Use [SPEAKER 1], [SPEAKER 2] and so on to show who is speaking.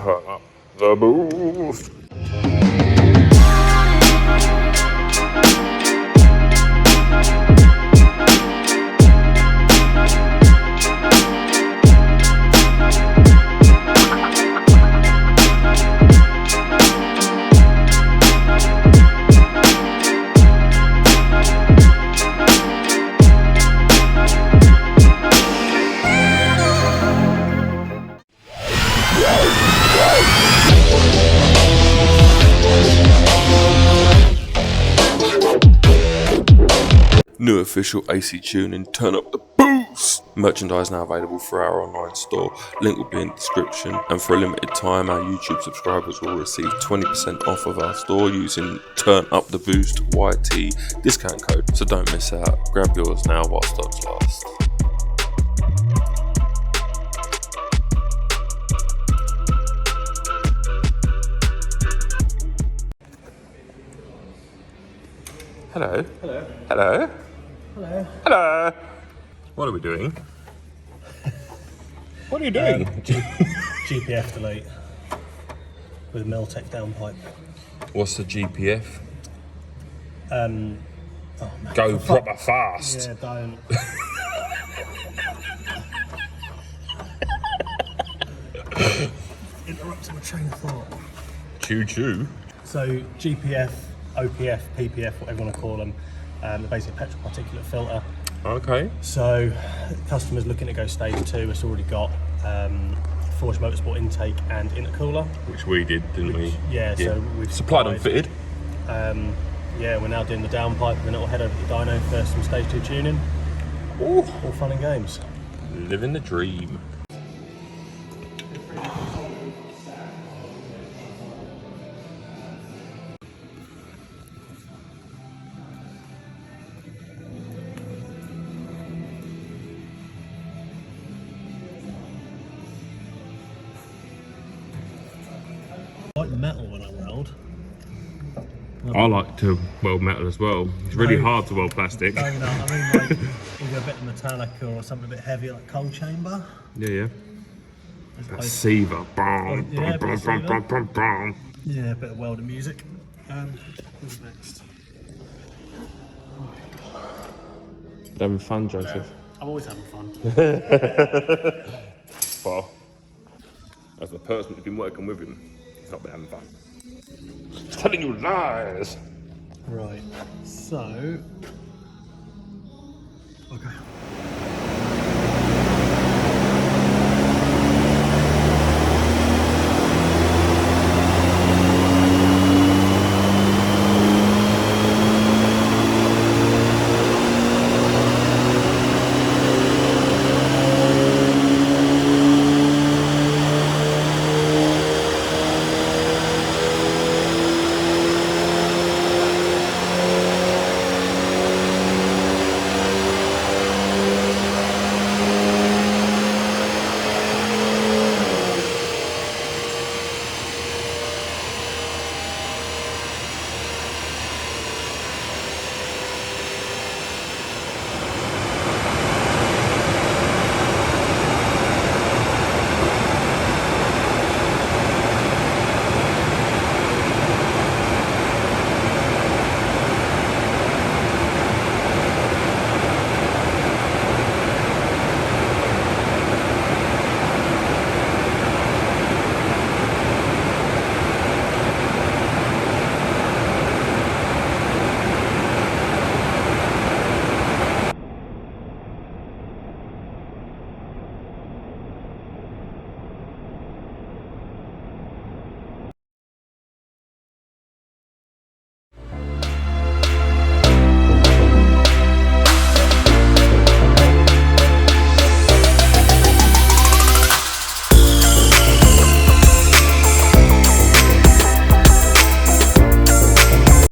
[SPEAKER 1] turn up the boost. New official AC Tuning, turn up the boost! Merchandise now available through our online store. Link will be in the description. And for a limited time, our YouTube subscribers will receive 20% off of our store using Turn Up the Boost YT discount code. So don't miss out. Grab yours now while stocks last. Hello.
[SPEAKER 2] Hello.
[SPEAKER 1] Hello.
[SPEAKER 2] Hello.
[SPEAKER 1] Hello. What are we doing? What are you doing?
[SPEAKER 2] GPF delete with Milltek downpipe.
[SPEAKER 1] What's the GPF?
[SPEAKER 2] Oh man.
[SPEAKER 1] Go proper fast.
[SPEAKER 2] Yeah, don't. Interrupting my train of thought.
[SPEAKER 1] Choo choo.
[SPEAKER 2] So GPF, OPF, PPF, whatever you want to call them, they're basically a petrol particulate filter.
[SPEAKER 1] Okay.
[SPEAKER 2] So customers looking to go stage 2, it's already got forged motorsport intake and intercooler.
[SPEAKER 1] Which we did, didn't we?
[SPEAKER 2] Yeah, so we've
[SPEAKER 1] supplied and fitted.
[SPEAKER 2] Yeah, we're now doing the downpipe and then it'll head over to the dyno for some stage 2 tuning.
[SPEAKER 1] Ooh.
[SPEAKER 2] All fun and games.
[SPEAKER 1] Living the dream.
[SPEAKER 2] I like metal when I weld.
[SPEAKER 1] I like to weld metal as well. It's really hard to weld plastic.
[SPEAKER 2] No, I mean like either a bit of metallic or something a bit heavier like coal chamber.
[SPEAKER 1] Yeah. Seaver. Bam,
[SPEAKER 2] Yeah,
[SPEAKER 1] bam, bam, bam, bam, bam.
[SPEAKER 2] Yeah, a bit of welding music. What's next?
[SPEAKER 1] Having fun, Joseph.
[SPEAKER 2] I'm always having fun.
[SPEAKER 1] Well, as the person who's been working with him, he's not been having fun. He's telling you lies.
[SPEAKER 2] Right, so... Okay.